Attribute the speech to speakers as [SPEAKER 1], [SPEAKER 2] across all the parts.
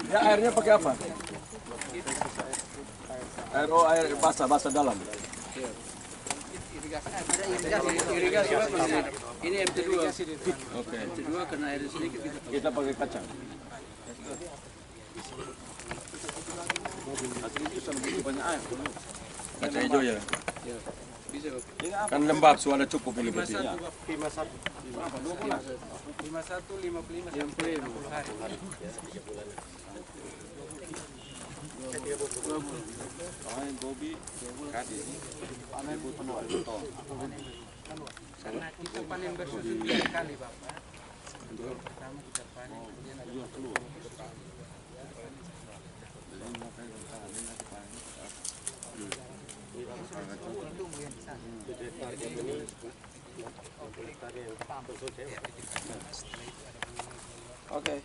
[SPEAKER 1] Ya, airnya pakai apa? Air basah dalam.
[SPEAKER 2] Irigasi ini MT2.
[SPEAKER 1] Oke.
[SPEAKER 2] MT2 karena air sedikit
[SPEAKER 1] Kita pakai kacang. Asli itu sama banyak air. Kacang hijau ya.
[SPEAKER 2] bisa.
[SPEAKER 1] Kan lembab, suara cukup ini berarti.
[SPEAKER 3] 51.
[SPEAKER 2] 55 hari.
[SPEAKER 1] Bobi,
[SPEAKER 2] Karena kita panen bersusun 3 kali, Bapak. Pertama kita panen, kemudian ada keluar.
[SPEAKER 1] Oke.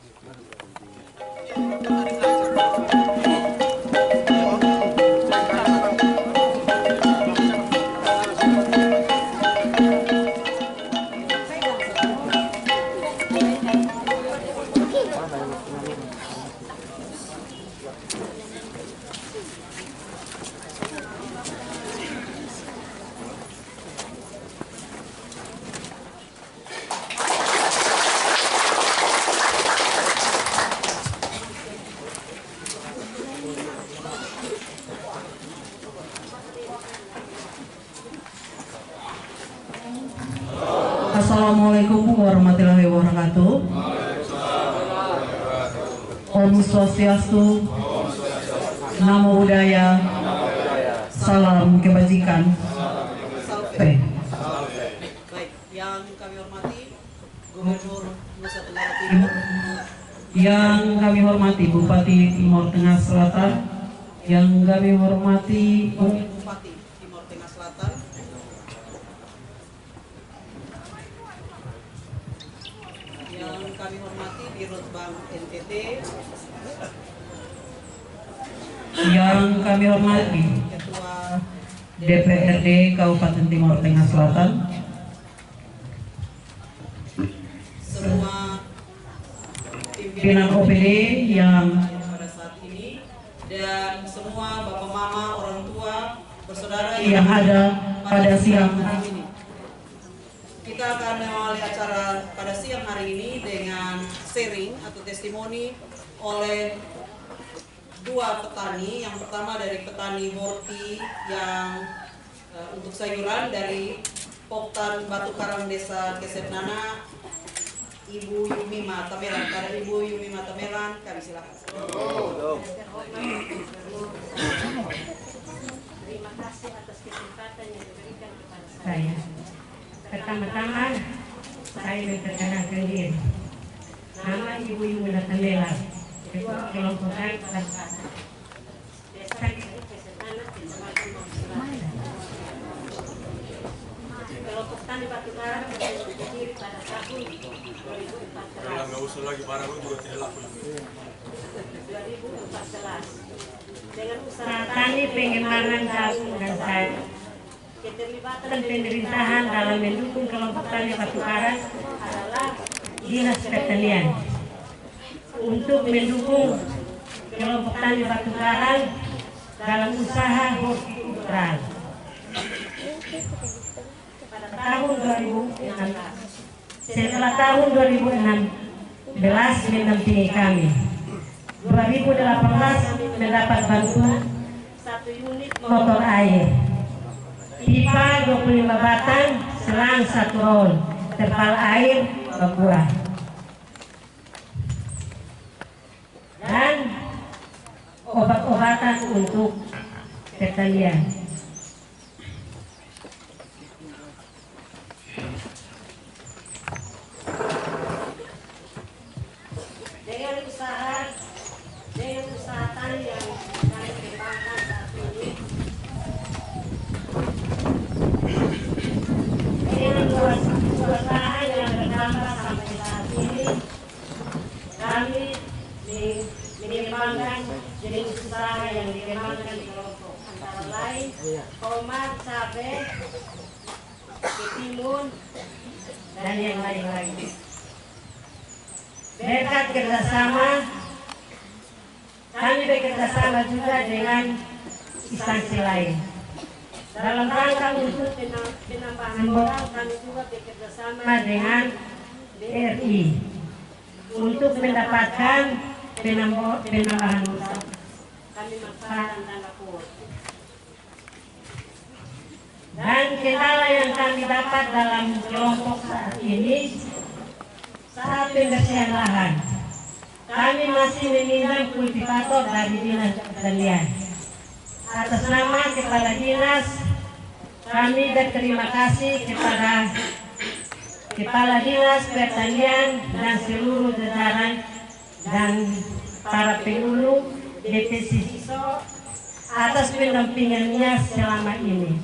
[SPEAKER 4] Assalamualaikum warahmatullahi wabarakatuh. Om Swastiastu, Namo Buddhaya, salam kebajikan.
[SPEAKER 5] Baik, yang kami hormati Gubernur Nusa Tenggara Timur,
[SPEAKER 4] yang kami hormati Bupati Timur Tengah Selatan, yang kami hormati
[SPEAKER 5] Bupati Timur Tengah Selatan, yang kami hormati Dirut Bank NTT,
[SPEAKER 4] yang kami hormati
[SPEAKER 5] Ketua
[SPEAKER 4] DPRD Kabupaten Timur Tengah Selatan,
[SPEAKER 5] semua
[SPEAKER 4] pimpinan OPD yang
[SPEAKER 5] pada saat ini, dan semua bapak mama, orang tua, bersaudara
[SPEAKER 4] yang ada pada siang
[SPEAKER 5] hari ini. Kita akan mengawali acara pada siang hari ini dengan sharing atau testimoni oleh dua petani. Yang pertama dari petani Horti yang untuk sayuran dari Poktan Batu Karang Desa Kesetnana, Ibu Yumi Matamelan. Pada Ibu Yumi Matamelan, kami silakan.
[SPEAKER 6] Terima kasih atas kesempatan yang diberikan kepada
[SPEAKER 4] saya.
[SPEAKER 6] Pertama-tama, saya memperkenalkan diri. Nama Ibu Yumi Matamelan, Ketua Kelompok Tani Batu Karang Desa Kesetnana, Kecamatan Mamsilatan. Kelompok Tani Batu Karang berdiri pada tahun 2014.
[SPEAKER 1] Nggak usah lagi barang lu juga tidak laku.
[SPEAKER 6] 2014 dengan usaha tani pengembangan jagung dan sayur. Keterlibatan pemerintahan dalam mendukung kelompok tani Batu Karang adalah Dinas Pertanian untuk mendukung kelompok tani Batu Karang dalam usaha hortikultural. Pada tahun 2016, setelah tahun 2016 mendampingi kami, 2018 mendapat bantuan 1 unit motor air, pipa 25 batang, selang 1 roll, terpal air berkurang, dan obat-obatan untuk pertanian. Dengan usaha tani yang kami kembangkan saat ini, dengan usaha yang bertambah sampai saat ini, kami mengembangkan jenis usaha yang dikembangkan di kelompok, antara lain tomat, cabai, timun, dan yang lain lagi. Berkat kerjasama, kami bekerjasama juga dengan instansi lain. Dalam rangka untuk penambahan modal, kami juga bekerjasama dengan BRI untuk mendapatkan penambahan modal. Kami manfaatkan dana KUR. Dan kendala yang kami dapat dalam kelompok saat ini, saat pembersihan lahan, kami masih meminjam kultivator dari Dinas Pertanian. Atas nama Kepala Dinas, kami berterima kasih kepada Kepala Dinas Pertanian dan seluruh jajaran dan para pengurus DPC Siso atas pendampingannya selama ini.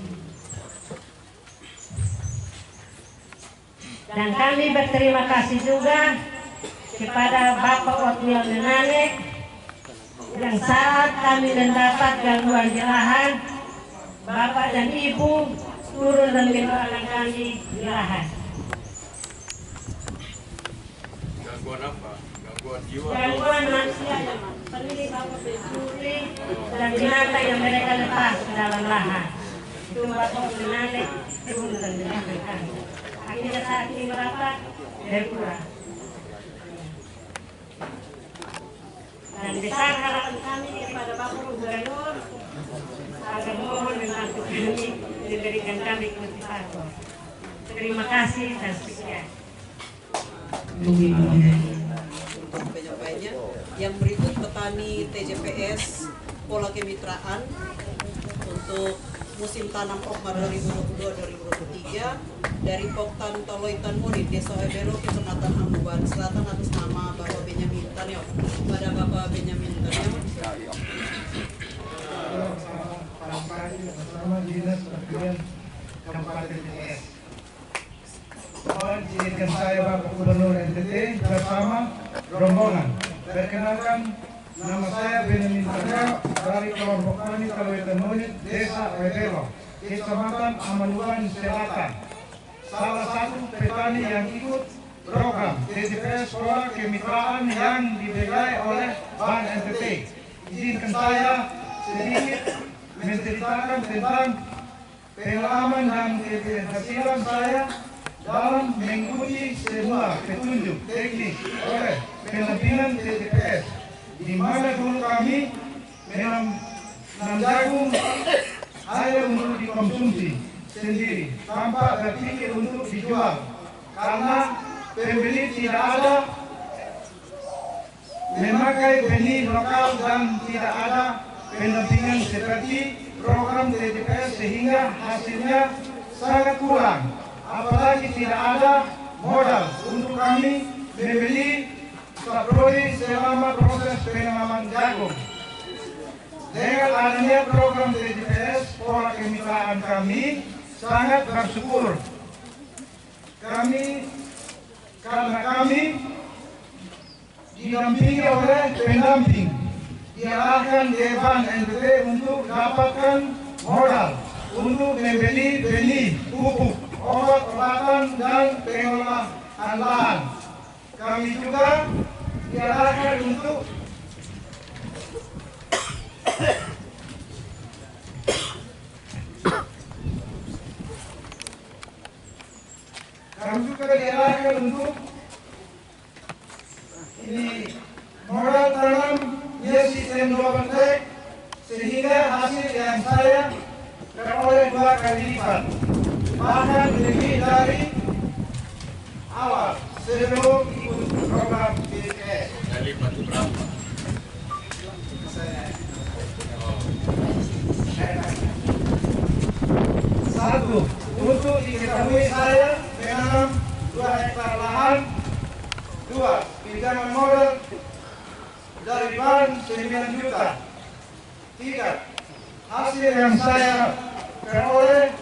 [SPEAKER 6] Dan kami berterima kasih juga kepada Bapak Otniel Menanek yang saat kami mendapat gangguan di lahan, Bapak dan Ibu turun dan mendoakan kami di lahan.
[SPEAKER 1] Gangguan apa? Gangguan jiwa?
[SPEAKER 6] Gangguan manusia yang pemilik Bapak pencuri dan binatang yang mereka lepas ke dalam lahan. Itu Bapak Menanek turun dan mendoakan kami. Akhirnya saat ini merapat berkurang. Dan besar harapan kami kepada Bapak Gubernur agar mohon membantu kami memberikan kami kultivator. Terima kasih dan sekian.
[SPEAKER 5] Untuk penyampaiannya, yang berikut petani TJPS Pola Kemitraan untuk musim tanam Okmar 2022-2023 dari Poktan Toloitan Murid, Desa Ebelo, Kecamatan Ambuban Selatan atas nama Bapak Benyamin Tanyo. Pada Bapak Benyamin Tanyo.
[SPEAKER 3] Bersama Dinas Pertanian Kabupaten TPS. Mohon izinkan saya Bapak Gubernur NTT bersama rombongan. Perkenalkan, nama saya Benyamin Tanyo dari kelompok tani Toloitan Murid, Desa Ebelo, Kecamatan Ambuban Selatan. Salah satu petani yang ikut program TJPS Pola Kemitraan yang dibiayai oleh Bank NTT. Izinkan saya sedikit menceritakan tentang pengalaman dan keberhasilan saya dalam mengikuti semua petunjuk teknis oleh pendampingan TJPS, di mana dulu kami menanam jagung hanya untuk dikonsumsi sendiri tanpa berpikir untuk dijual, karena pembeli tidak ada, memakai benih lokal dan tidak ada pendampingan seperti program TJPS, sehingga hasilnya sangat kurang. Apalagi tidak ada modal untuk kami membeli saprodi selama proses penanaman jagung. Dengan adanya program TJPS Pola Kemitraan, kami sangat bersyukur. Karena kami didampingi oleh pendamping, diarahkan ke Bank NTT untuk dapatkan modal untuk membeli benih, pupuk, obat-obatan dan pengolahan lahan. Kami juga diarahkan untuk ini modal tanam dia sistem 2 tek, sehingga hasil yang saya peroleh 2 kali lipat, bahkan lebih dari awal sebelum ikut program TJPS.
[SPEAKER 1] Lipat berapa?
[SPEAKER 3] Satu, untuk diketahui saya menanam 2 hektar lahan. 2, pinjaman modal dari bank 9 juta. 3, hasil yang saya peroleh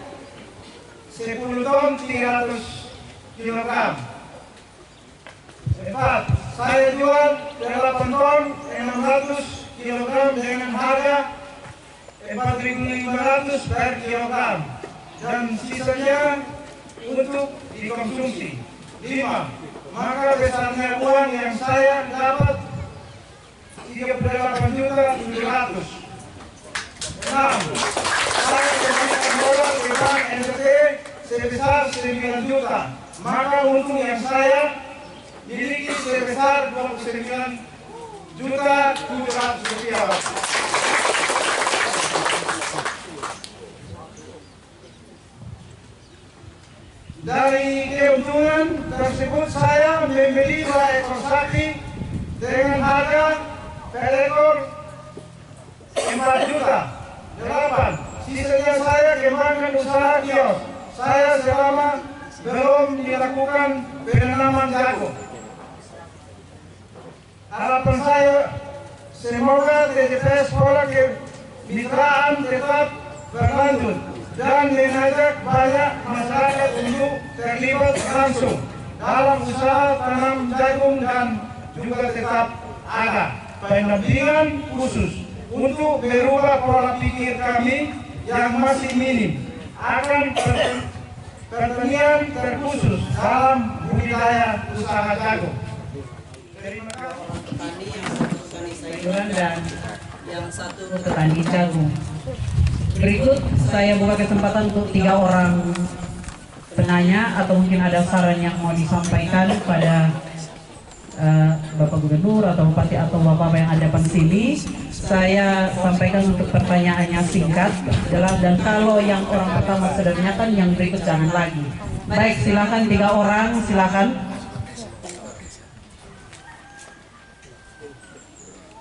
[SPEAKER 3] 10 ton 300 kilogram. 4, saya jual 8 ton 600 kilogram dengan harga 4.500 per kilogram, dan sisanya untuk dikonsumsi. 5. Maka besarnya uang yang saya dapat 38.700.000. 6. Saya kebanyakan modal di bank NTT sebesar 9 juta. Maka untung yang saya miliki sebesar 29.700.000 rupiah. Dari keuntungan tersebut saya membeli 2 ekor sapi dengan harga per ekor 4 juta. 8. Sisanya saya kembangkan usaha kios. Saya selama belum dilakukan penanaman jagung. Harapan saya semoga TTPS Sekolah Kemitraan tetap berlanjut dan mengajak banyak masyarakat untuk terlibat langsung dalam usaha tanam jagung dan juga tetap ada pendampingan khusus untuk merubah pola pikir kami yang masih minim akan pertanian terkhusus dalam budidaya usaha jagung. Terima kasih.
[SPEAKER 5] Petani yang satu petani sayuran
[SPEAKER 4] dan
[SPEAKER 5] yang satu
[SPEAKER 4] petani jagung. Berikut saya buka kesempatan untuk 3 orang penanya atau mungkin ada saran yang mau disampaikan pada Bapak Gubernur atau Bupati atau Bapak yang ada di sini. Saya sampaikan untuk pertanyaannya singkat, jelas, dan kalau yang orang pertama sudah ditanyakan, yang berikut jangan lagi. Baik, silakan 3 orang, silakan.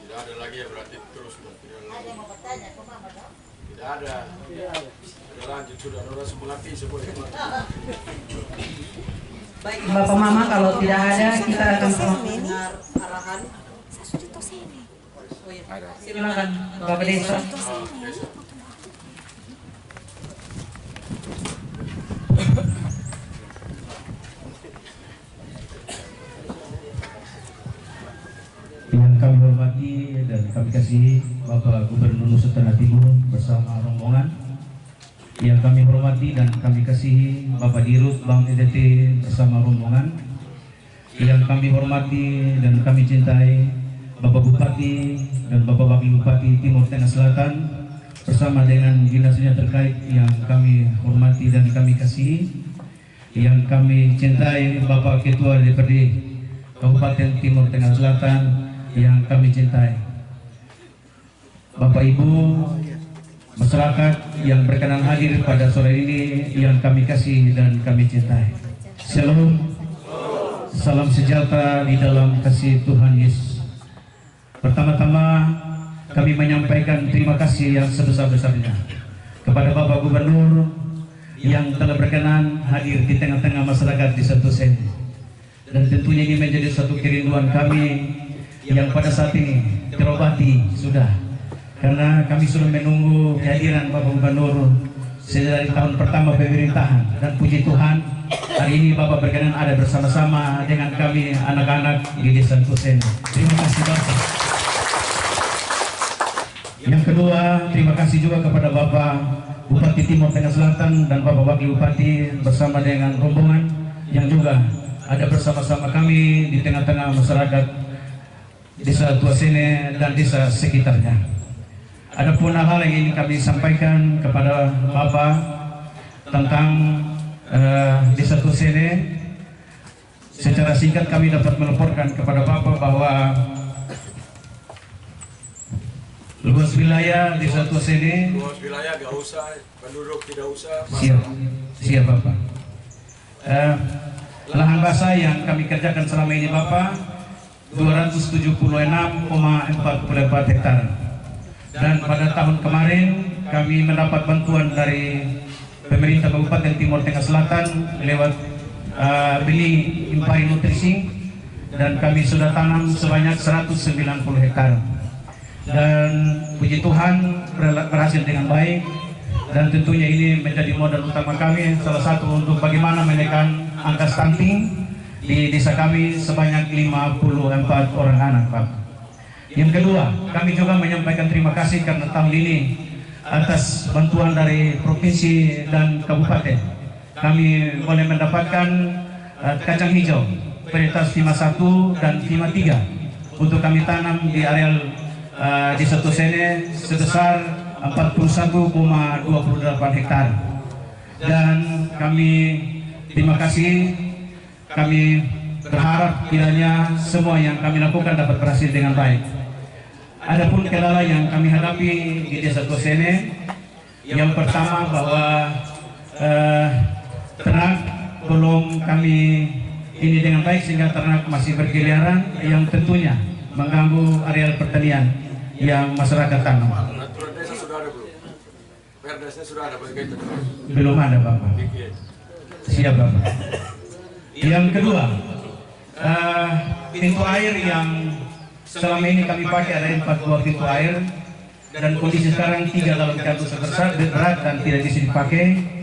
[SPEAKER 1] Tidak ada lagi ya, berarti terus. Tidak ada. Sudah lanjut, sudah semulati semua.
[SPEAKER 5] baik.
[SPEAKER 4] Bapak Mama, kalau tidak ada kita akan
[SPEAKER 5] Dengar arahan. Oh, iya.
[SPEAKER 4] silakan Bapak Desa.
[SPEAKER 7] Yang kami hormati dan kami kasihi Bapak Gubernur Nusa Tenggara Timur bersama rombongan. Yang kami hormati dan kami kasihi Bapak Dirut Bank NTT bersama rombongan. Yang kami hormati dan kami cintai Bapak Bupati dan Bapak Wakil Bupati Timur Tengah Selatan bersama dengan dinasnya terkait yang kami hormati dan kami kasihi. Yang kami cintai Bapak Ketua DPRD Kabupaten Timur Tengah Selatan yang kami cintai, Bapak Ibu, masyarakat yang berkenan hadir pada sore ini yang kami kasih dan kami cintai. Shalom, salam sejahtera di dalam kasih Tuhan Yesus. Pertama-tama kami menyampaikan terima kasih yang sebesar-besarnya kepada Bapak Gubernur yang telah berkenan hadir di tengah-tengah masyarakat di satu sini. Dan tentunya ini menjadi suatu kerinduan kami yang pada saat ini terobati sudah, karena kami sudah menunggu kehadiran Bapak Gubernur sejak dari tahun pertama pemerintahan, dan puji Tuhan hari ini Bapak berkenan ada bersama-sama dengan kami anak-anak di Desa Kusen. Terima kasih Bapak. Yang kedua, terima kasih juga kepada Bapak Bupati Timur Tengah Selatan dan Bapak Wakil Bupati bersama dengan rombongan yang juga ada bersama-sama kami di tengah-tengah masyarakat Desa Tuasene dan desa sekitarnya. Adapun hal yang ingin kami sampaikan kepada Bapak tentang Desa Tuasene, secara singkat kami dapat melaporkan kepada Bapak bahwa luas wilayah Desa Tuasene,
[SPEAKER 1] Luas wilayah gak usah, penduduk tidak usah.
[SPEAKER 7] siap Bapak. Lahan basah yang kami kerjakan selama ini Bapak 276,44 hektar. Dan pada tahun kemarin kami mendapat bantuan dari pemerintah Kabupaten Timur Tengah Selatan lewat beli impari nutrisi, dan kami sudah tanam sebanyak 190 hektar. Dan puji Tuhan berhasil dengan baik, dan tentunya ini menjadi modal utama kami, salah satu untuk bagaimana menekan angka stunting di desa kami sebanyak 54 orang anak, Pak. Yang kedua, kami juga menyampaikan terima kasih karena tahun ini atas bantuan dari provinsi dan kabupaten kami boleh mendapatkan kacang hijau varietas Vima 1 dan Vima 3 untuk kami tanam di areal Desa Tosene sebesar 41,28 hektar. Dan kami terima kasih, kami berharap kiranya semua yang kami lakukan dapat berhasil dengan baik. Adapun kendala yang kami hadapi di Desa Tosene, yang pertama bahwa ternak belum kami ini dengan baik sehingga ternak masih berkeliaran yang tentunya mengganggu areal pertanian yang masyarakat tanam.
[SPEAKER 1] Aturan desa sudah ada belum? Perdesnya sudah ada berkaitan?
[SPEAKER 7] Belum ada, Bapak. Siap, Bapak. Yang kedua, pintu air yang selama ini kami pakai ada 4 buah pintu air, dan kondisi sekarang 3 dalam keadaan berat dan tidak bisa dipakai.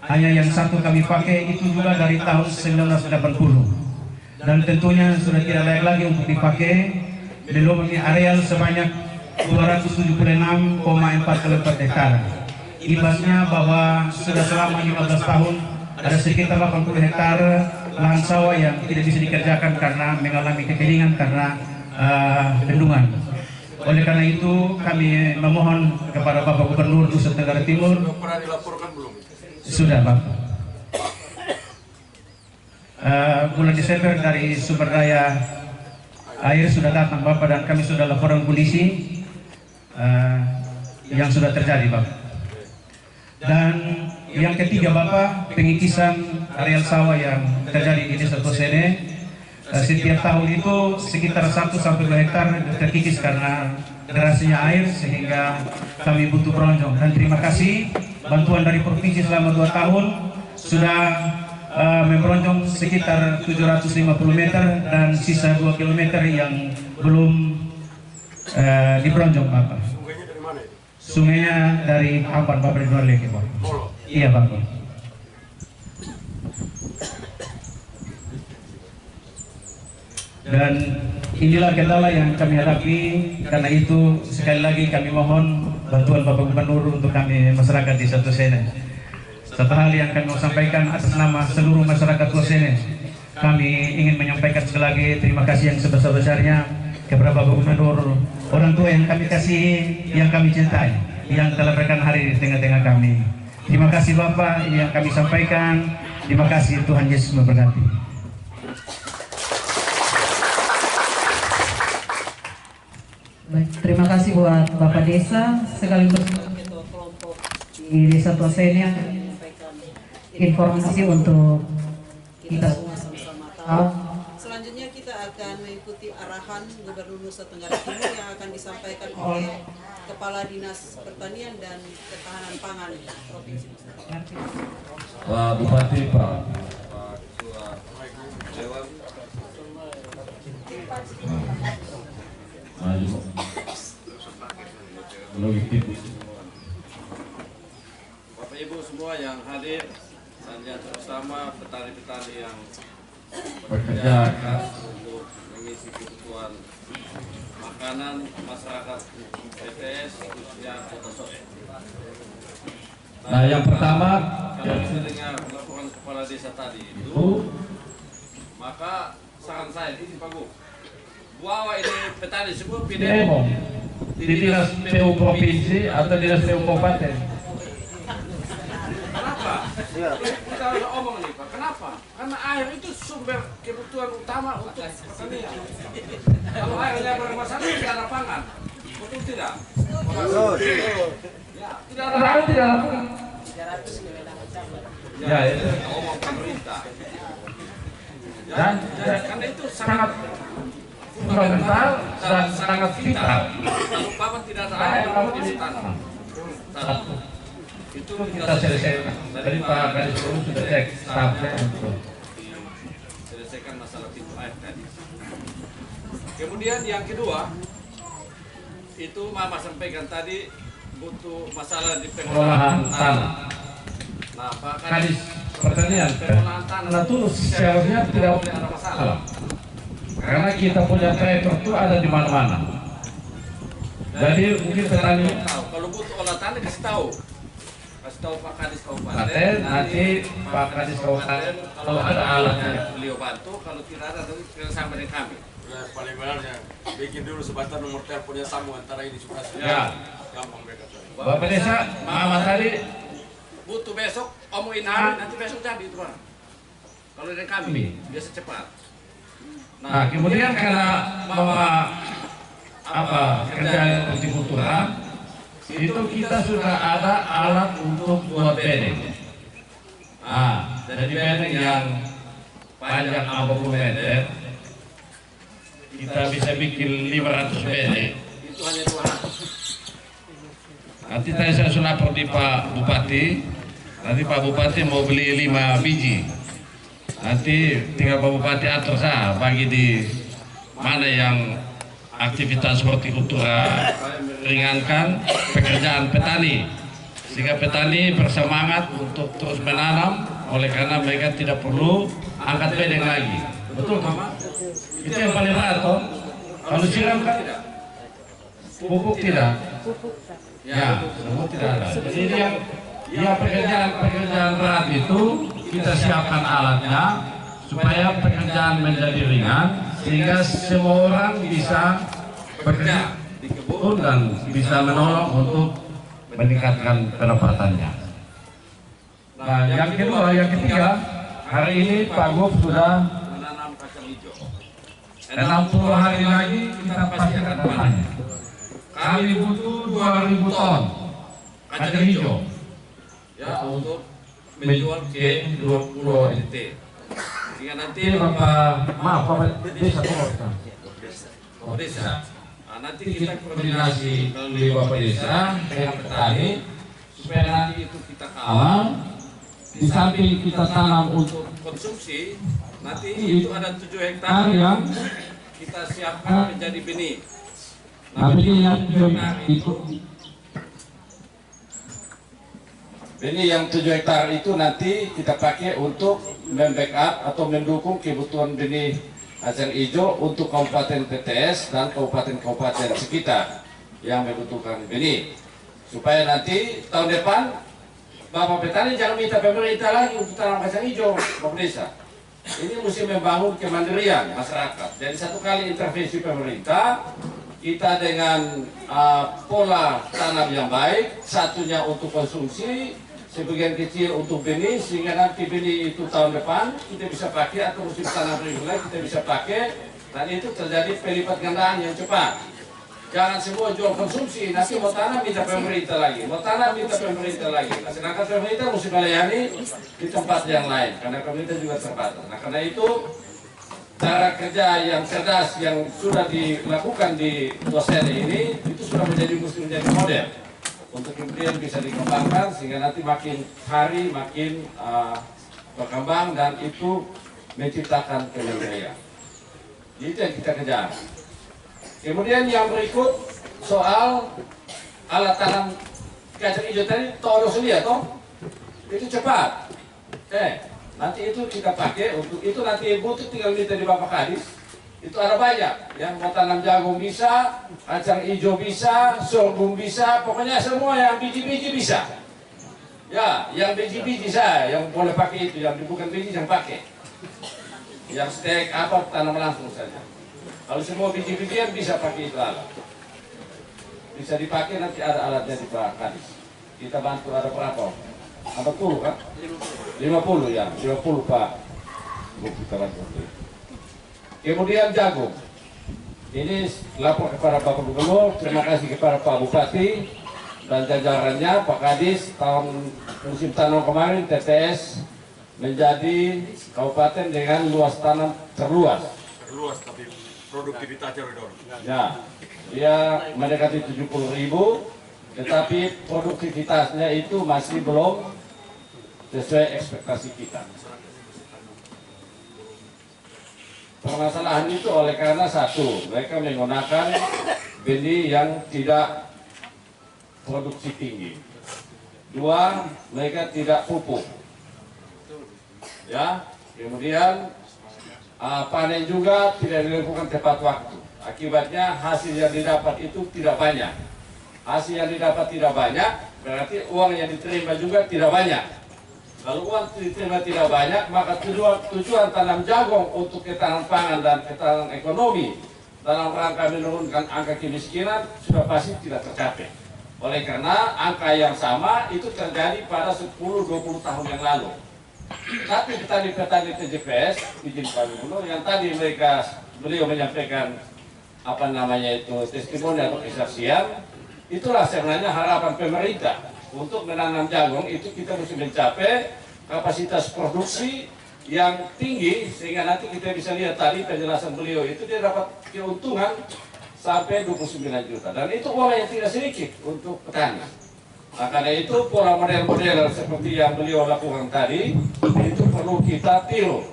[SPEAKER 7] Hanya yang 1 kami pakai itu juga dari tahun 1980, dan tentunya sudah tidak layak lagi untuk dipakai. Belum ini areal sebanyak 276,4 hektar. Ibaratnya bahwa sudah selama 15 tahun ada sekitar 80 hektar lahan sawah yang tidak bisa dikerjakan karena mengalami kekeringan karena bendungan. Oleh karena itu kami memohon kepada Bapak Gubernur Nusa Tenggara Timur.
[SPEAKER 1] Pernah dilaporkan belum?
[SPEAKER 7] Sudah, Bapak. Bulan Desember dari sumber daya air sudah datang, Bapak, dan kami sudah laporan kondisi yang sudah terjadi, Bapak. Dan yang ketiga, Bapak, pengikisan areal sawah yang terjadi di Desa Tosene. Setiap tahun itu sekitar 1-2 hektar terkikis karena derasnya air, sehingga kami butuh beronjong. Dan terima kasih bantuan dari provinsi selama 2 tahun sudah memberonjong sekitar 750 meter dan sisa 2 kilometer yang belum diberonjong, Bapak.
[SPEAKER 1] Sungainya dari mana itu?
[SPEAKER 7] Sungainya dari Ampan, Bapak, di Norleke, Pak. Iya, Bapak. Dan inilah kendala yang kami hadapi. Karena itu sekali lagi kami mohon bantuan Bapak Gubernur untuk kami masyarakat di Tosene. Satu hal yang kami mau sampaikan atas nama seluruh masyarakat Tosene, kami ingin menyampaikan sekali lagi terima kasih yang sebesar-besarnya kepada Bapak Gubernur, orang tua yang kami kasihi, yang kami cintai, yang telah berikan hari di tengah-tengah kami. Terima kasih, Bapak, ini yang kami sampaikan. Terima kasih, Tuhan Yesus memberkati.
[SPEAKER 4] Baik, terima kasih buat Bapak Desa sekaligus di Desa Tosene yang informasi untuk kita
[SPEAKER 5] sama-sama tahu. Selanjutnya kita akan mengikuti arahan Gubernur Nusa Tenggara Timur yang akan disampaikan oleh Kepala Dinas Pertanian dan Ketahanan Pangan Provinsi Nusa Tenggara.
[SPEAKER 8] Pak Bupati, Pak
[SPEAKER 1] Bapak Ibu semua yang hadir, dan yang terutama petani-petani yang
[SPEAKER 8] bekerja
[SPEAKER 1] untuk mengisi kebutuhan makanan masyarakat PTS khususnya Kota Sore.
[SPEAKER 8] Nah, yang pertama
[SPEAKER 1] kalau sedengar laporan kepala desa tadi itu, maka saran saya ini Pak Gu, bahwa ini petani semua
[SPEAKER 8] demo di Dinas PU Provinsi atau Dinas PU Kabupaten.
[SPEAKER 1] Kenapa? Kita harus omong nih Pak, kenapa? Karena air itu sumber kebutuhan utama untuk pertanian. Kalau airnya bermasalah tidak ada pangan, betul tidak? Ya, tidak ada
[SPEAKER 8] Tidak ada. Ya, itu.
[SPEAKER 1] omong pemerintah.
[SPEAKER 8] Dan
[SPEAKER 1] Karena itu sangat
[SPEAKER 8] fundamental dan sangat vital.
[SPEAKER 1] Kalau Bapak tidak ada air, Bapak bisa tanam.
[SPEAKER 8] Satu, itu kita selesaikan. Tadi Pak Kadis Guru sudah cek stafnya untuk
[SPEAKER 1] Selesaikan masalah pintu air tadi. Kemudian yang kedua, itu Mama sampaikan tadi butuh masalah di
[SPEAKER 8] pengolahan
[SPEAKER 1] pengolahan
[SPEAKER 8] tanah.
[SPEAKER 1] Nah, Pak
[SPEAKER 8] Kadis Pertanian.
[SPEAKER 1] pengolahan tanah
[SPEAKER 8] Nah, itu seharusnya tidak
[SPEAKER 1] boleh ada masalah.
[SPEAKER 8] karena kita punya tracker itu ada di mana-mana. Jadi mungkin petani
[SPEAKER 1] Tahu, kalau butuh olah tanah kasih tahu. kasih tahu Pak Kadis
[SPEAKER 8] Kabupaten,
[SPEAKER 1] Kabupaten.
[SPEAKER 8] nanti Pak Kadis Kabupaten kalau ada alatnya
[SPEAKER 1] beliau bantu, kalau tidak ada nanti kita sampai dengan kami.
[SPEAKER 9] Ya, paling benarnya bikin dulu sebentar nomor teleponnya sambung antara ini sudah
[SPEAKER 8] Ya.
[SPEAKER 9] gampang mereka cari.
[SPEAKER 8] Bapak Desa, Mama tadi
[SPEAKER 1] Butuh besok, omongin hari, nanti besok jadi itu Pak. Kalau dengan kami, biasa cepat.
[SPEAKER 8] Nah, kemudian karena bahwa kerja hortikultura itu kita sudah ada alat untuk buat bedeng. Jadi bedeng yang panjang 40 meter kita bisa bikin 500 bedeng.
[SPEAKER 1] Itu hanya 200.
[SPEAKER 8] Nanti tadi saya sudah lapor di Pak Bupati. Nanti Pak Bupati mau beli 5 biji. Nanti tinggal Pak Bupati atur saya bagi di mana yang aktivitas hortikultura ringankan pekerjaan petani, sehingga petani bersemangat untuk terus menanam, oleh karena mereka tidak perlu angkat bedeng lagi. Betul Mama? Itu yang paling berat toh. Kalau siram kan pupuk tidak. Ya, semua tidak ada. Jadi yang pekerjaan berat itu kita siapkan alatnya supaya pekerjaan menjadi ringan, sehingga semua orang bisa bekerja di kebun dan bisa menolong untuk meningkatkan pendapatannya. Nah, yang ketiga, hari ini Pak Gub sudah
[SPEAKER 1] Menanam kacang hijau.
[SPEAKER 8] 60 hari lagi kita pasti akan panen. Kami butuh 2000 ton kacang hijau
[SPEAKER 1] Ya, untuk menjual ke 20 NT. Sehingga nanti
[SPEAKER 8] Bapak Desa
[SPEAKER 1] desa. Nah, nanti kita
[SPEAKER 8] koordinasi melalui Bapak Desa dengan petani supaya nanti
[SPEAKER 1] itu kita kawal.
[SPEAKER 8] di samping kita tanam untuk
[SPEAKER 1] Konsumsi, nanti itu ada 7 hektar yang kita siapkan menjadi benih.
[SPEAKER 8] Nah, benih yang 7 hektar itu nanti kita pakai untuk membackup atau mendukung kebutuhan benih kacang hijau untuk Kabupaten TTS dan kabupaten-kabupaten sekitar yang membutuhkan benih, supaya nanti tahun depan Bapak petani jangan minta pemerintah lagi untuk tanam kacang hijau, Bapak Desa. Ini mesti membangun kemandirian masyarakat. Jadi satu kali intervensi pemerintah, kita dengan pola tanam yang baik, satunya untuk konsumsi, sebagian kecil untuk benih, sehingga nanti benih itu tahun depan kita bisa pakai, atau musim tanam berikutnya kita bisa pakai, dan itu terjadi pelipat gandaan yang cepat. Jangan semua jual konsumsi, nanti mau tanam minta pemerintah lagi, mau tanam minta pemerintah lagi. Nah, sedangkan pemerintah mesti melayani di tempat yang lain, karena pemerintah juga terbatas. Nah, karena itu cara kerja yang cerdas yang sudah dilakukan di dosen ini itu sudah mesti menjadi model untuk kemudian bisa dikembangkan, sehingga nanti makin hari makin berkembang dan itu menciptakan kemandirian. Itu yang kita kejar. Kemudian yang berikut soal alat tanam kacang hijau tadi, toh lihat toh itu cepat. Nanti itu kita pakai untuk itu, nanti butuh tinggal minta di Bapak Kadis. Itu ada banyak yang mau tanam jagung bisa, kacang hijau bisa, sorghum bisa, pokoknya semua yang biji-biji bisa. Ya, yang biji-biji saya yang boleh pakai itu, yang bukan biji yang pakai. Yang stek apa tanam langsung saja. Kalau semua biji-bijian bisa pakai itu alat. Bisa dipakai, nanti ada alatnya di Pak Kadis. Kita bantu, ada berapa? 40 kan? 50 ya, 50 Pak. Kita bantu. Kemudian jagung. Ini lapor kepada Bapak Gubernur, terima kasih kepada Pak Bupati dan jajarannya, Pak Kadis. Tahun musim tanam kemarin TTS menjadi kabupaten dengan luas tanam terluas.
[SPEAKER 9] Terluas tapi produktivitasnya dorong.
[SPEAKER 8] Ya, dia mendekati 70.000, tetapi produktivitasnya itu masih belum sesuai ekspektasi kita. Permasalahan itu oleh karena satu, mereka menggunakan benih yang tidak produksi tinggi. Dua, mereka tidak pupuk. Ya, kemudian panen juga tidak dilakukan tepat waktu. Akibatnya hasil yang didapat itu tidak banyak. Hasil yang didapat tidak banyak, berarti uang yang diterima juga tidak banyak. Kalau uang diterima tidak banyak, maka tujuan tanam jagung untuk ketahanan pangan dan ketahanan ekonomi dalam rangka menurunkan angka kemiskinan sudah pasti tidak tercapai. Oleh karena angka yang sama itu terjadi pada 10-20 tahun yang lalu. Tapi petani-petani TJPS, izin Pak Gubernur, yang tadi beliau menyampaikan testimoni atau kesaksian, itulah sebenarnya harapan pemerintah untuk menanam jagung. Itu kita mesti mencapai kapasitas produksi yang tinggi sehingga nanti kita bisa lihat tadi penjelasan beliau itu dia dapat keuntungan sampai 29 juta, dan itu uang yang tidak sedikit untuk petani. Nah, karena itu pola model-model seperti yang beliau lakukan tadi itu perlu kita tiru.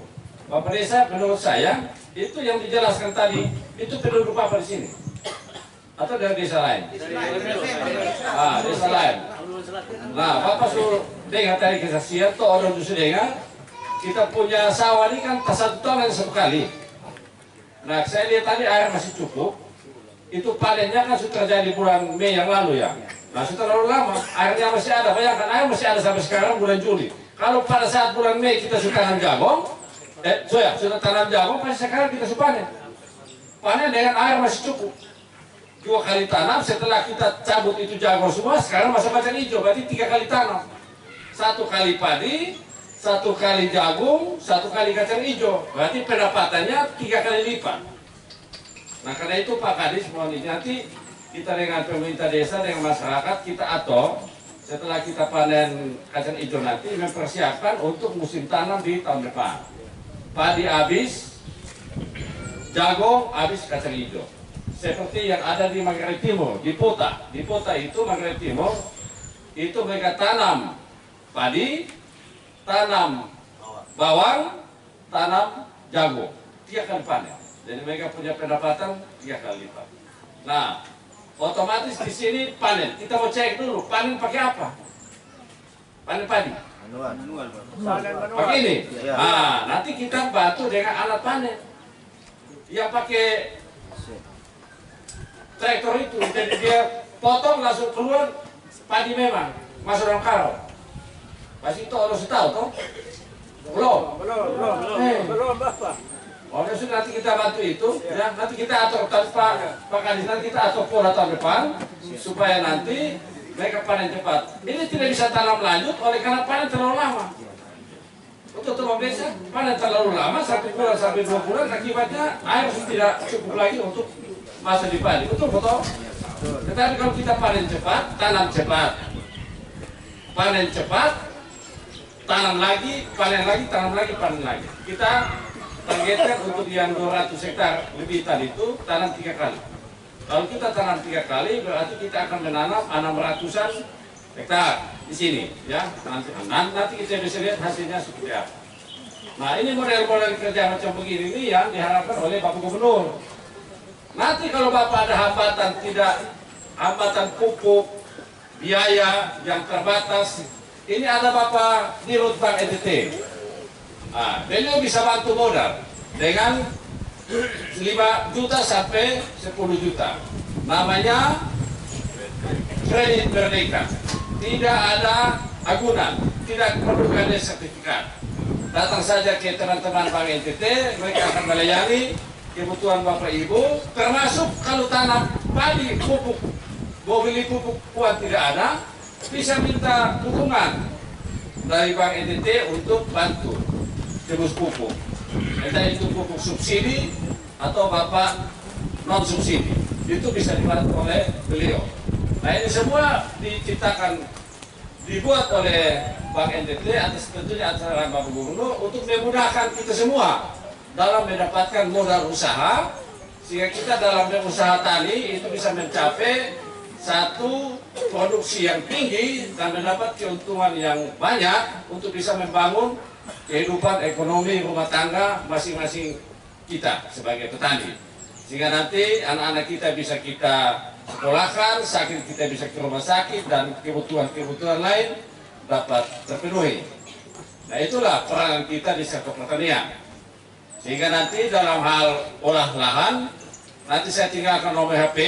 [SPEAKER 8] Bapak Desa, menurut saya itu yang dijelaskan tadi itu penduduk apa di sini? Atau dari desa lain? Desa lain. Nah, Bapak suruh dengar tadi kesaksian tuh orang sudah dengar. Kita punya sawah ini kan 1 tahun sekali. Nah, saya lihat tadi air masih cukup. Itu panennya kan sudah terjadi bulan Mei yang lalu ya. Nah, sudah terlalu lama, airnya masih ada. Bayangkan, air masih ada sampai sekarang bulan Juli. Kalau pada saat bulan Mei kita sudah tanam jagung, sudah tanam jagung, pasti sekarang kita sudah panen. Panen dengan air masih cukup. 2 kali tanam, setelah kita cabut itu jagung semua, sekarang masa kacang hijau, berarti 3 kali tanam. 1 kali padi, 1 kali jagung, 1 kali kacang hijau, berarti pendapatannya 3 kali lipat. Nah, karena itu Pak Kadis mohon nanti kita dengan pemerintah desa, dengan masyarakat, kita atur setelah kita panen kacang hijau nanti mempersiapkan untuk musim tanam di tahun depan. Padi habis, jagung habis, kacang hijau. Seperti yang ada di Manggarai Timur, di Pota. Di Pota itu Manggarai Timur, itu mereka tanam padi, tanam bawang, tanam jagung. 3 kali panen. Jadi mereka punya pendapatan 3 kali lipat. Nah, otomatis di sini panen. Kita mau cek dulu, panen pakai apa? Panen padi. Pakai ini. Nah, nanti kita bantu dengan alat panen. Yang pakai traktor itu, jadi dia potong langsung keluar padi memang masuk dalam karung. Pasti itu harus tahu toh? Belum Bapak. Oke, sudah nanti kita bantu itu, ya. Nanti kita atur tanpa Pak Kadis, nanti kita atur pola tahun depan supaya nanti mereka panen cepat. Ini tidak bisa tanam lanjut oleh karena panen terlalu lama. Untuk teman desa, panen terlalu lama 1 bulan sampai 2 bulan, akibatnya air tidak cukup lagi untuk masa di padi. Betul betul. Tetapi kalau kita panen cepat, tanam cepat, panen cepat, tanam lagi, panen lagi, tanam lagi, panen lagi. Kita targetkan untuk yang 200 hektar lebih tadi itu tanam 3 kali. Kalau kita tanam 3 kali berarti kita akan menanam 600-an hektar di sini, ya. Nanti kita bisa lihat hasilnya seperti apa. Nah, ini model-model kerja macam begini ini yang diharapkan oleh Bapak Gubernur. Nanti kalau Bapak ada hambatan pupuk, biaya yang terbatas, ini ada Bapak Dirut Bank NTT. Nah, beliau bisa bantu modal dengan 5 juta sampai 10 juta. Namanya kredit merdeka. Tidak ada agunan, tidak perlu ada sertifikat. Datang saja ke teman-teman Bank NTT, mereka akan melayani kebutuhan Bapak Ibu, termasuk kalau tanam padi, pupuk, mau beli pupuk kuat tidak ada, bisa minta dukungan dari Bank NTT untuk bantu tebus pupuk. Entah itu pupuk subsidi atau Bapak non subsidi, itu bisa dibantu oleh beliau. Nah, ini semua dibuat oleh Bank NTT atas tentunya atas arahan Bapak Gubernur untuk memudahkan kita semua dalam mendapatkan modal usaha, sehingga kita dalam berusaha tani itu bisa mencapai satu produksi yang tinggi dan mendapat keuntungan yang banyak untuk bisa membangun kehidupan ekonomi rumah tangga masing-masing kita sebagai petani, sehingga nanti anak-anak kita bisa kita sekolahkan, sakit kita bisa ke rumah sakit, dan kebutuhan-kebutuhan lain dapat terpenuhi. Nah, itulah peran kita di sektor pertanian, sehingga nanti dalam hal olah lahan nanti saya tinggalkan nomor HP.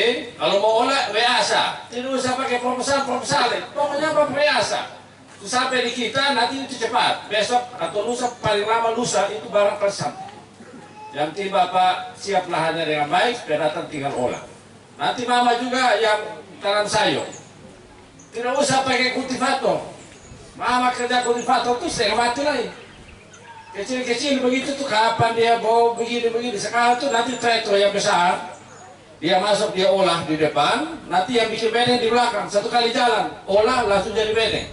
[SPEAKER 8] Kalau mau oleh WA saya, tidak usah pakai proposal, pokoknya apa WA saya. Sampai di kita nanti itu cepat, besok atau lusa, paling lama lusa itu barang kesam. Yang penting Bapak siap lahannya dengan baik, datang tinggal olah. Nanti Mama juga yang tanam sayur, tidak usah pakai kultivator. Mama kerja kultivator itu setengah mati lagi. Kecil-kecil begitu tuh kapan dia bawa begini-begini. Sekarang tuh nanti traktor yang besar, dia masuk, dia olah di depan, nanti yang bikin bedeng di belakang. Satu kali jalan, olah langsung jadi bedeng.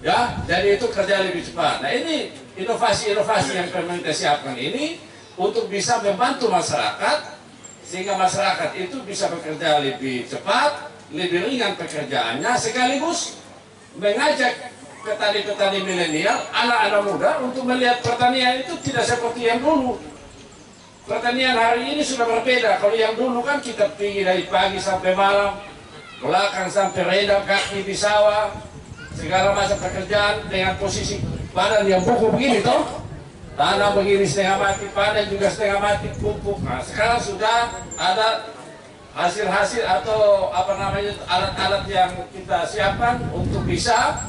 [SPEAKER 8] Ya, jadi itu kerja lebih cepat. Nah ini inovasi-inovasi yang pemerintah siapkan ini untuk bisa membantu masyarakat, sehingga masyarakat itu bisa bekerja lebih cepat, lebih ringan pekerjaannya, sekaligus mengajak petani-petani milenial, anak-anak muda untuk melihat pertanian itu tidak seperti yang dulu. Pertanian hari ini sudah berbeda. Kalau yang dulu kan kita pergi dari pagi sampai malam, belakang sampai redam kaki di sawah, segala macam pekerjaan dengan posisi badan yang buku begini toh, tanam begini setengah mati, panen juga setengah mati, pupuk. Nah sekarang sudah ada hasil-hasil atau apa namanya alat-alat yang kita siapkan untuk bisa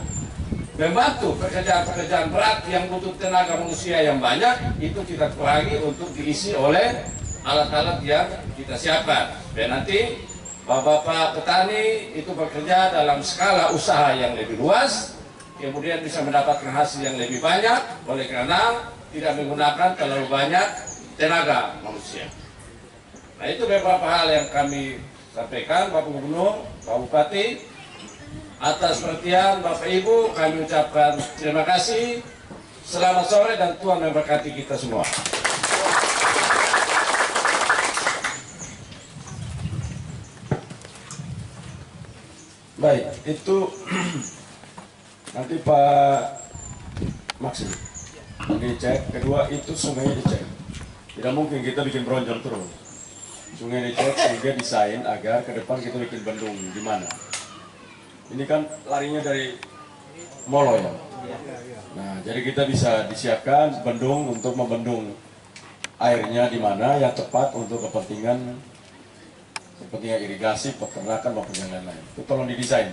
[SPEAKER 8] membantu pekerjaan-pekerjaan berat yang butuh tenaga manusia yang banyak, itu kita kurangi untuk diisi oleh alat-alat yang kita siapkan. Dan nanti Bapak-bapak petani itu bekerja dalam skala usaha yang lebih luas, kemudian bisa mendapatkan hasil yang lebih banyak, oleh karena tidak menggunakan terlalu banyak tenaga manusia. Nah itu beberapa hal yang kami sampaikan, Bapak Gubernur, Pak Bupati. Atas perhatian Bapak Ibu, kami ucapkan terima kasih. Selamat sore dan Tuhan memberkati kita semua.
[SPEAKER 9] Baik, itu nanti Pak Maksim dicek. Kedua itu sungainya dicek. Tidak mungkin kita bikin bronjong terus. Sungai dicek sehingga desain agar ke depan kita bikin bendung di mana. Ini kan larinya dari Molo ya. Nah, jadi kita bisa disiapkan bendung untuk membendung airnya di mana yang tepat untuk kepentingan irigasi, peternakan maupun yang lain-lain. Itu tolong didesain.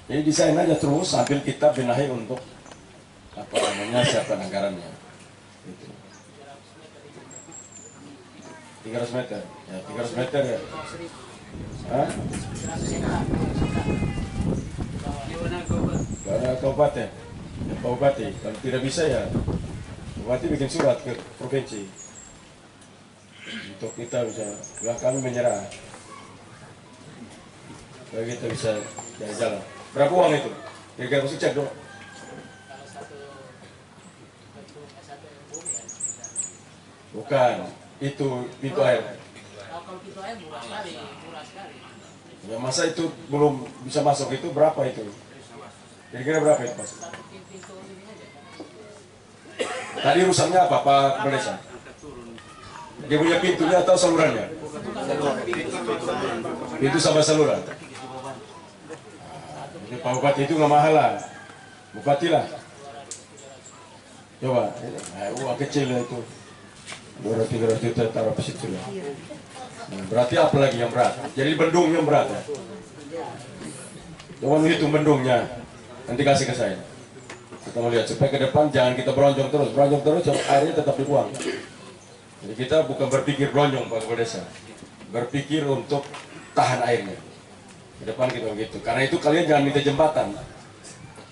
[SPEAKER 9] Jadi desain aja terus sambil kita benahi untuk apa namanya siapkan anggarannya. Gitu. 300 meter. Ya, 300 meter ya. Hah? Ada kabupaten, ya, Pak Bupati. Kalau tidak bisa ya, Bupati bikin surat ke provinsi untuk kita bisa, bilang kami menyerah, supaya kita bisa jalan-jalan. Berapa uang itu? Kira-kira mesti cek dong. Bukan, itu pintu air.
[SPEAKER 10] Kalau pintu air murah sekali.
[SPEAKER 9] Ya masa itu belum bisa masuk, itu berapa itu? Kira-kira berapa itu Mas? Tadi rusaknya apa Pak Desa? Dia punya pintunya atau salurannya? Pintu sama saluran. Jadi Pak Bupati itu nggak mahal lah. Bupati lah. Coba, uang kecil lah itu. 200-300 juta taruh di situ lah. Nah, berarti apa lagi yang berat? Jadi bendung yang berat ya? Coba hitung bendungnya, nanti kasih ke saya. Kita mau lihat supaya ke depan jangan kita beronjong terus, airnya tetap dibuang. Jadi kita bukan berpikir beronjong Pak Kepala Desa, berpikir untuk tahan airnya. Ke depan kita begitu. Karena itu kalian jangan minta jembatan.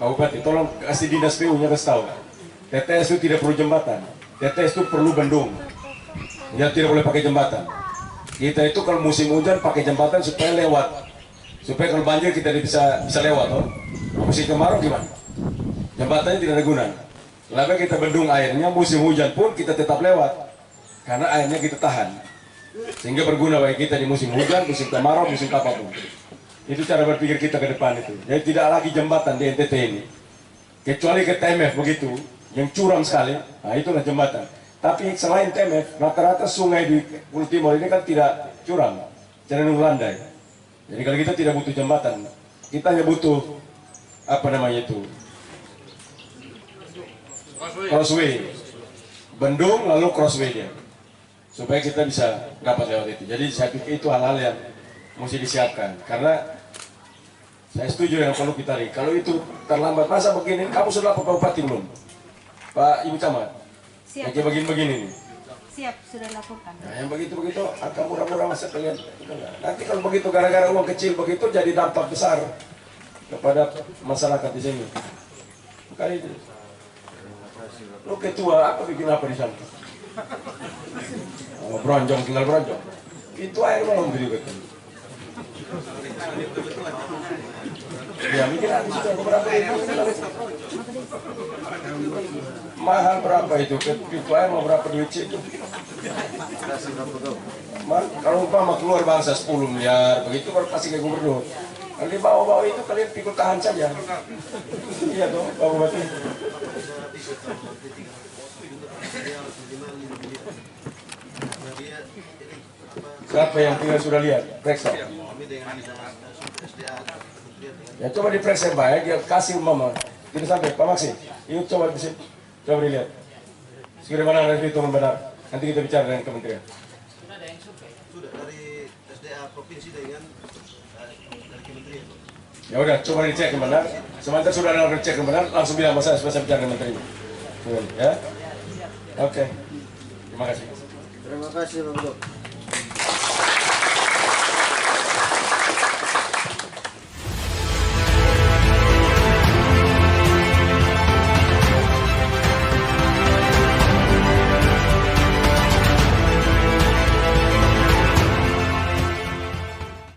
[SPEAKER 9] Pak Bupati, tolong kasih dinas PU-nya kasih tahu. TTS itu tidak perlu jembatan, TTS itu perlu bendung. Dia tidak boleh pakai jembatan. Kita itu kalau musim hujan pakai jembatan supaya lewat, supaya kalau banjir kita bisa lewat. Oh. Musim kemarau gimana? Jembatannya tidak ada guna. Lebih kita bendung airnya, musim hujan pun kita tetap lewat, karena airnya kita tahan, sehingga berguna bagi kita di musim hujan, musim kemarau, musim apapun. Itu cara berpikir kita ke depan itu. Jadi tidak lagi jembatan di NTT ini, kecuali ke TMF begitu, yang curam sekali. Nah itulah jembatan. Tapi selain TMF, rata-rata sungai di Pulau Timur ini kan tidak curam, cenderung landai. Jadi kalau kita tidak butuh jembatan, kita hanya butuh apa namanya itu, crossway, bendung lalu crossway dia, supaya kita bisa dapat lewat itu. Jadi saya pikir itu hal-hal yang mesti disiapkan, karena saya setuju dengan Pak Luki tadi. Kalau itu terlambat, masa begini, kamu sudah lapor Pak Bupati belum? Pak Ibu Camat?
[SPEAKER 11] Siap.
[SPEAKER 9] Kayak begini-begini nih.
[SPEAKER 11] Siap, sudah lakukan.
[SPEAKER 9] Nah, yang begitu-begitu akan murah-murah masa kalian. Nanti kalau begitu gara-gara uang kecil begitu jadi dampak besar kepada masyarakat di sini. Bukan itu. Lu ketua apa bikin apa di sana? Oh, bronjong, tinggal bronjong. Itu air belum beli betul. Ya mikir aku sudah berapa itu? Mahal berapa itu? Itu air mau berapa duit sih itu? Kalau umpama keluar bangsa 10 miliar, begitu baru kasih ke gubernur. Kalau di bawah-bawah itu kalian pikul tahan saja. Iya toh, Pak Bupati. Siapa yang tinggal sudah lihat? Periksa. Ya coba diperiksa baik, dia kasih mama. Kita sampai, Pak Maksi, yuk coba di sini, coba dilihat. Sekiranya mana ada hitungan benar. Nanti kita bicara dengan kementerian.
[SPEAKER 10] Sudah ada yang survei.
[SPEAKER 12] Sudah dari SDA provinsi dengan dari kementerian.
[SPEAKER 9] Ya udah, coba dicek yang benar. Sementara sudah ada yang cek yang benar, langsung bilang saya supaya saya bicara dengan menteri. Ya, oke. Terima kasih.
[SPEAKER 12] Terima kasih Pak Gubernur.